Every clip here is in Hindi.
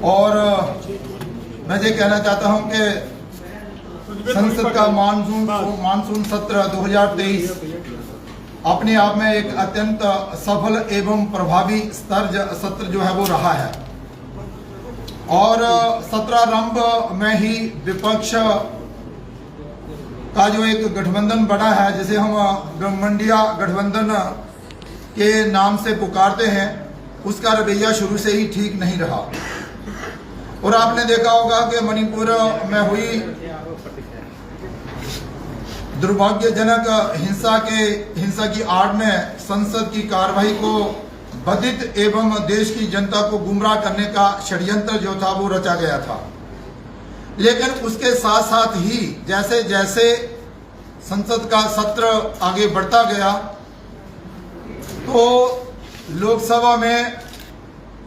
और मैं ये कहना चाहता हूं कि संसद का मानसून सत्र 2023 अपने आप में एक अत्यंत सफल एवं प्रभावी सत्र जो है वो रहा है। और सत्रारंभ में ही विपक्ष का जो एक गठबंधन बना है, जिसे हम ब्रह्मंडिया गठबंधन के नाम से पुकारते हैं, उसका रवैया शुरू से ही ठीक नहीं रहा। और आपने देखा होगा कि मणिपुर में हुई दुर्भाग्यजनक हिंसा की आड़ में संसद की कार्यवाही को बाधित एवं देश की जनता को गुमराह करने का षड्यंत्र जो था वो रचा गया था। लेकिन उसके साथ साथ ही जैसे जैसे संसद का सत्र आगे बढ़ता गया तो लोकसभा में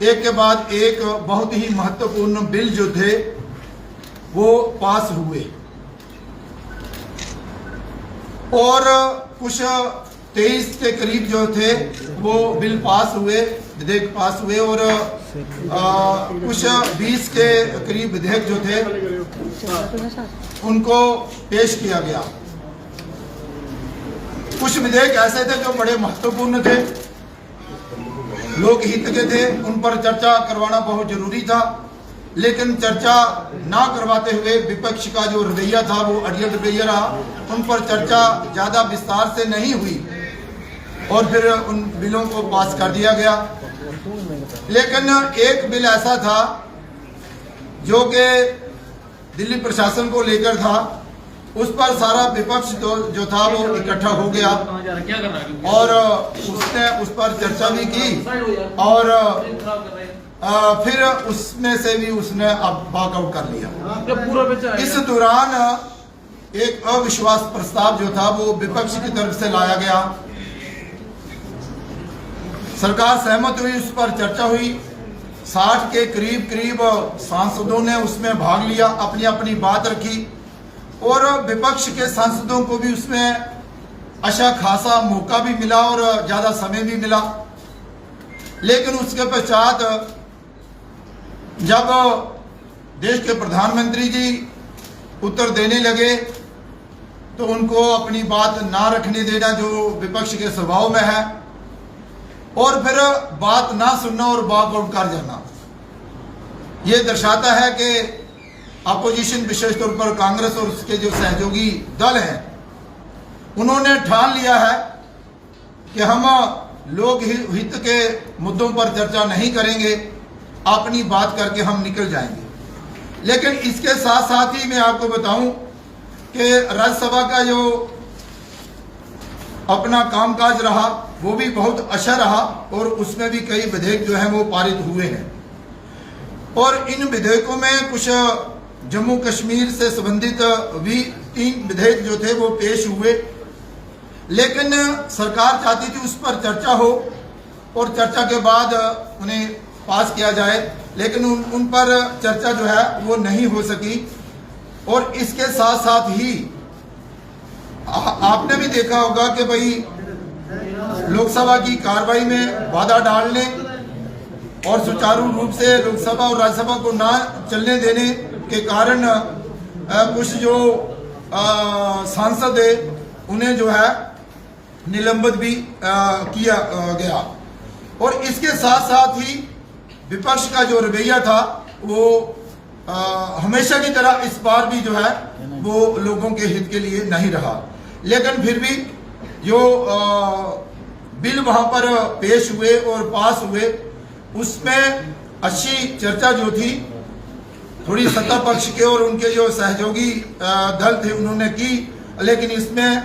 एक के बाद एक बहुत ही महत्वपूर्ण बिल जो थे वो पास हुए और कुछ 23 के करीब जो थे वो बिल पास हुए, विधेयक पास हुए और कुछ 20 के करीब विधेयक जो थे उनको पेश किया गया। कुछ विधेयक ऐसे थे जो बड़े महत्वपूर्ण थे, लोकहित के थे, उन पर चर्चा करवाना बहुत जरूरी था। लेकिन चर्चा ना करवाते हुए विपक्ष का जो रवैया था वो अड़ियल रवैया रहा। उन पर चर्चा ज्यादा विस्तार से नहीं हुई और फिर उन बिलों को पास कर दिया गया। लेकिन एक बिल ऐसा था जो कि दिल्ली प्रशासन को लेकर था, उस पर सारा विपक्ष जो था वो इकट्ठा हो गया और उसने उस पर चर्चा भी की और फिर उसमें से भी उसने अब वॉकआउट कर लिया। इस दौरान एक अविश्वास प्रस्ताव जो था वो विपक्ष की तरफ से लाया गया। सरकार सहमत हुई, उस पर चर्चा हुई। 60 के करीब सांसदों ने उसमें भाग लिया, अपनी अपनी बात रखी और विपक्ष के सांसदों को भी उसमें अच्छा खासा मौका भी मिला और ज्यादा समय भी मिला। लेकिन उसके पश्चात जब देश के प्रधानमंत्री जी उत्तर देने लगे तो उनको अपनी बात ना रखने देना जो विपक्ष के स्वभाव में है और फिर बात ना सुनना और वॉकआउट कर जाना, ये दर्शाता है कि अपोजिशन विशेष तौर पर कांग्रेस और उसके जो सहयोगी दल हैं उन्होंने ठान लिया है कि हम लोक हित के मुद्दों पर चर्चा नहीं करेंगे, अपनी बात करके हम निकल जाएंगे। लेकिन इसके साथ साथ ही मैं आपको बताऊं कि राज्यसभा का जो अपना कामकाज रहा वो भी बहुत अच्छा रहा और उसमें भी कई विधेयक जो हैं वो पारित हुए हैं। और इन विधेयकों में कुछ जम्मू कश्मीर से संबंधित भी 3 विधेयक जो थे वो पेश हुए। लेकिन सरकार चाहती थी उस पर चर्चा हो और चर्चा के बाद उन्हें पास किया जाए, लेकिन उन पर चर्चा जो है वो नहीं हो सकी। और इसके साथ साथ ही आपने भी देखा होगा कि भाई लोकसभा की कार्रवाई में बाधा डालने और सुचारू रूप से लोकसभा और राज्यसभा को ना चलने देने के कारण कुछ जो सांसद है उन्हें जो है निलंबित भी किया गया। और इसके साथ साथ ही विपक्ष का जो रवैया था वो हमेशा की तरह इस बार भी जो है वो लोगों के हित के लिए नहीं रहा। लेकिन फिर भी जो बिल वहां पर पेश हुए और पास हुए उसमें अच्छी चर्चा जो थी थोड़ी सत्ता पक्ष के और उनके जो सहयोगी दल थे उन्होंने की, लेकिन इसमें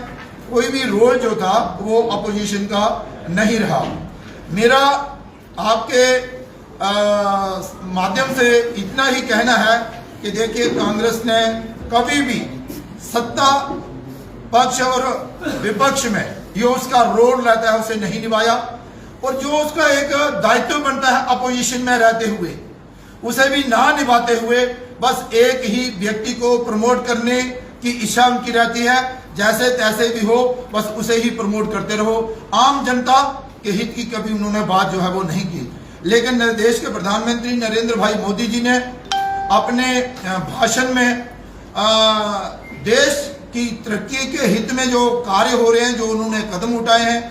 कोई भी रोल जो था वो अपोजिशन का नहीं रहा। मेरा आपके माध्यम से इतना ही कहना है कि देखिए कांग्रेस ने कभी भी सत्ता पक्ष और विपक्ष में जो उसका रोल रहता है उसे नहीं निभाया और जो उसका एक दायित्व बनता है अपोजिशन में रहते हुए उसे भी ना निभाते हुए बस एक ही व्यक्ति को प्रमोट करने की इच्छा उनकी रहती है, जैसे तैसे भी हो बस उसे ही प्रमोट करते रहो। आम जनता के हित की कभी उन्होंने बात जो है वो नहीं की। लेकिन देश के प्रधानमंत्री नरेंद्र भाई मोदी जी ने अपने भाषण में देश की तरक्की के हित में जो कार्य हो रहे हैं, जो उन्होंने कदम उठाए हैं,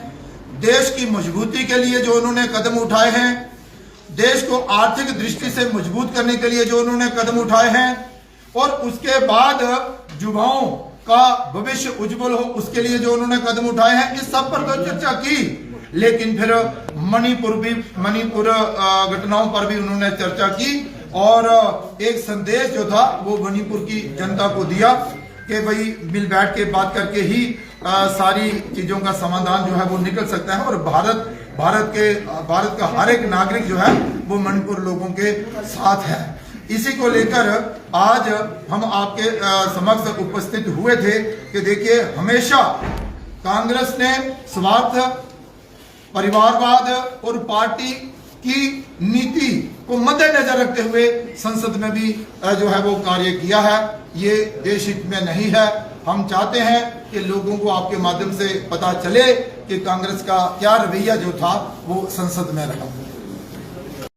देश की मजबूती के लिए जो उन्होंने कदम उठाए हैं, देश को आर्थिक दृष्टि से मजबूत करने के लिए जो उन्होंने कदम उठाए हैं, और उसके बाद युवाओं का भविष्य उज्जवल हो उसके लिए जो उन्होंने कदम उठाए हैं, इस सब पर तो चर्चा की। लेकिन फिर मणिपुर घटनाओं पर भी उन्होंने चर्चा की और एक संदेश जो था वो मणिपुर की जनता को दिया कि भाई मिल बैठ के बात करके ही सारी चीजों का समाधान जो है वो निकल सकता है, और भारत का हर एक नागरिक जो है वो मणिपुर लोगों के साथ है। इसी को लेकर आज हम आपके समक्ष उपस्थित हुए थे कि देखिए, हमेशा कांग्रेस ने स्वार्थ, परिवारवाद और पार्टी की नीति को मद्देनजर रखते हुए संसद में भी जो है वो कार्य किया है। ये देश हित में नहीं है। हम चाहते हैं कि लोगों को आपके माध्यम से पता चले कि कांग्रेस का क्या रवैया जो था वो संसद में रहा।